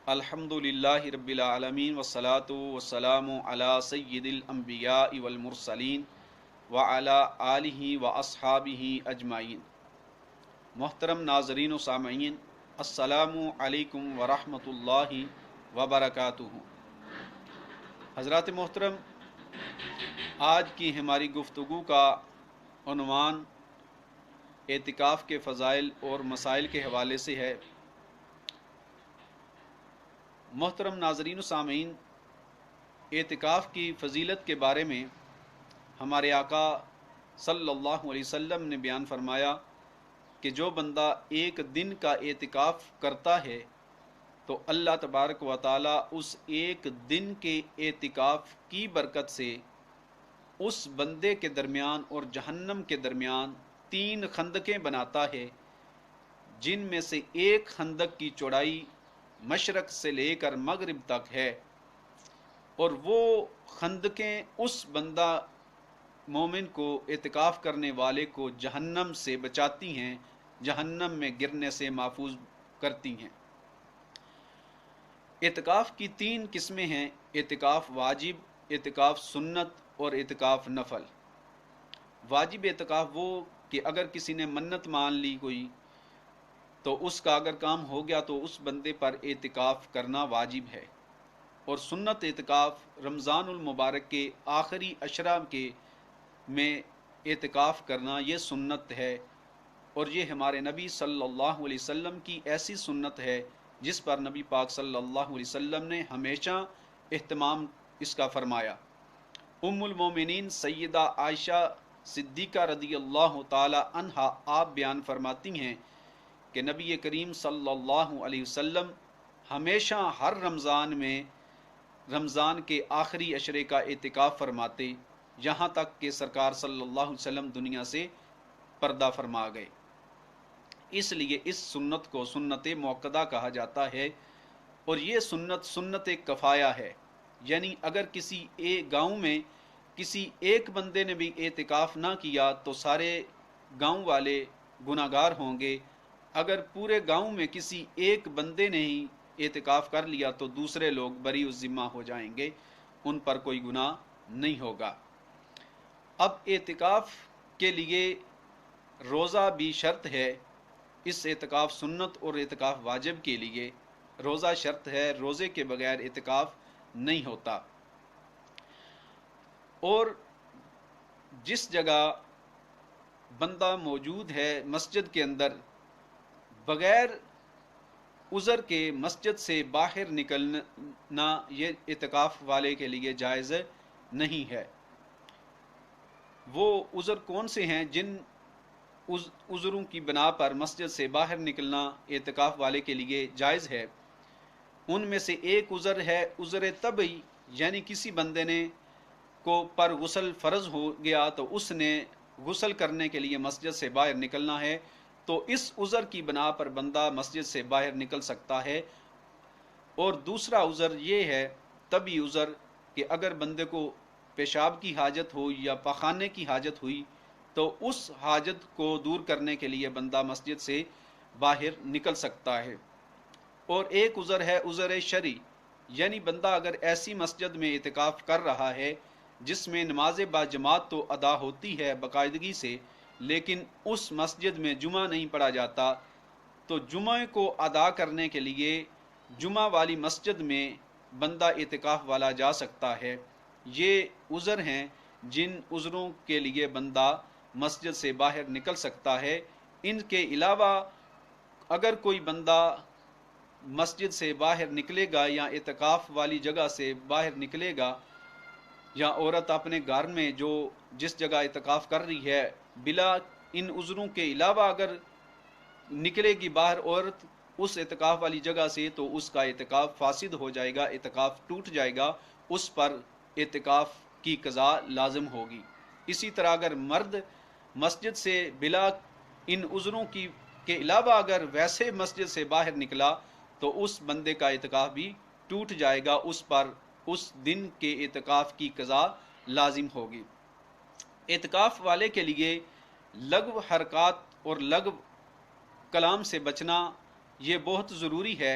الحمدللہ رب العالمین والصلاة والسلام علی سید الانبیاء والمرسلین وعلی آلہ واصحابہ اجمعین۔ محترم ناظرین و سامعین، السلام علیکم ورحمۃ اللہ وبرکاتہ۔ حضرات محترم، آج کی ہماری گفتگو کا عنوان اعتکاف کے فضائل اور مسائل کے حوالے سے ہے۔ محترم ناظرین و سامعین، اعتکاف کی فضیلت کے بارے میں ہمارے آقا صلی اللہ علیہ وسلم نے بیان فرمایا کہ جو بندہ ایک دن کا اعتکاف کرتا ہے تو اللہ تبارک و تعالی اس ایک دن کے اعتکاف کی برکت سے اس بندے کے درمیان اور جہنم کے درمیان 3 خندقیں بناتا ہے، جن میں سے ایک خندق کی چوڑائی مشرق سے لے کر مغرب تک ہے، اور وہ خندقیں اس بندہ مومن کو، اعتکاف کرنے والے کو جہنم سے بچاتی ہیں، جہنم میں گرنے سے محفوظ کرتی ہیں۔ اعتکاف کی 3 قسمیں ہیں: اعتکاف واجب، اعتکاف سنت اور اعتکاف نفل۔ واجب اعتکاف وہ کہ اگر کسی نے منت مان لی کوئی تو اس کا اگر کام ہو گیا تو اس بندے پر اعتکاف کرنا واجب ہے، اور سنت اعتکاف رمضان المبارک کے آخری عشرہ کے میں اعتکاف کرنا یہ سنت ہے، اور یہ ہمارے نبی صلی اللہ علیہ وسلم کی ایسی سنت ہے جس پر نبی پاک صلی اللہ علیہ وسلم نے ہمیشہ اہتمام اس کا فرمایا۔ ام المومنین سیدہ عائشہ صدیقہ رضی اللہ تعالی عنہا آپ بیان فرماتی ہیں کہ نبی کریم صلی اللہ علیہ وسلم ہمیشہ ہر رمضان میں رمضان کے آخری عشرے کا اعتکاف فرماتے، یہاں تک کہ سرکار صلی اللہ علیہ وسلم دنیا سے پردہ فرما گئے۔ اس لیے اس سنت کو سنت موقدہ کہا جاتا ہے، اور یہ سنت سنت کفایہ ہے، یعنی اگر کسی ایک گاؤں میں کسی ایک بندے نے بھی اعتکاف نہ کیا تو سارے گاؤں والے گناہ گار ہوں گے۔ اگر پورے گاؤں میں کسی ایک بندے نے ہی اعتکاف کر لیا تو دوسرے لوگ بری الذمہ ہو جائیں گے، ان پر کوئی گناہ نہیں ہوگا۔ اب اعتکاف کے لیے روزہ بھی شرط ہے۔ اس اعتکاف سنت اور اعتکاف واجب کے لیے روزہ شرط ہے، روزے کے بغیر اعتکاف نہیں ہوتا۔ اور جس جگہ بندہ موجود ہے مسجد کے اندر، بغیر عذر کے مسجد سے باہر نکلنا یہ اعتکاف والے کے لیے جائز نہیں ہے۔ وہ عذر کون سے ہیں جن عذروں کی بنا پر مسجد سے باہر نکلنا اعتکاف والے کے لیے جائز ہے؟ ان میں سے ایک عذر ہے عذر طبعی، یعنی کسی بندے نے کو پر غسل فرض ہو گیا تو اس نے غسل کرنے کے لیے مسجد سے باہر نکلنا ہے، تو اس عذر کی بنا پر بندہ مسجد سے باہر نکل سکتا ہے۔ اور دوسرا عذر یہ ہے طبعی عذر کہ اگر بندے کو پیشاب کی حاجت ہو یا پخانے کی حاجت ہوئی تو اس حاجت کو دور کرنے کے لیے بندہ مسجد سے باہر نکل سکتا ہے۔ اور ایک عذر ہے عذر شرعی، یعنی بندہ اگر ایسی مسجد میں اعتکاف کر رہا ہے جس میں نماز باجماعت تو ادا ہوتی ہے باقاعدگی سے، لیکن اس مسجد میں جمعہ نہیں پڑھا جاتا، تو جمعہ کو ادا کرنے کے لیے جمعہ والی مسجد میں بندہ اعتکاف والا جا سکتا ہے۔ یہ عذر ہیں جن عذروں کے لیے بندہ مسجد سے باہر نکل سکتا ہے۔ ان کے علاوہ اگر کوئی بندہ مسجد سے باہر نکلے گا یا اعتکاف والی جگہ سے باہر نکلے گا، یا عورت اپنے گھر میں جس جگہ اعتکاف کر رہی ہے بلا ان عذروں کے علاوہ اگر نکلے گی باہر عورت اس اعتکاف والی جگہ سے تو اس کا اعتکاف فاسد ہو جائے گا، اعتکاف ٹوٹ جائے گا، اس پر اعتکاف کی قضا لازم ہوگی۔ اسی طرح اگر مرد مسجد سے بلا ان عذروں کے علاوہ اگر ویسے مسجد سے باہر نکلا تو اس بندے کا اعتکاف بھی ٹوٹ جائے گا، اس پر اس دن کے اعتکاف کی قضا لازم ہوگی۔ اعتکاف والے کے لیے لغو حرکات اور لغو کلام سے بچنا یہ بہت ضروری ہے۔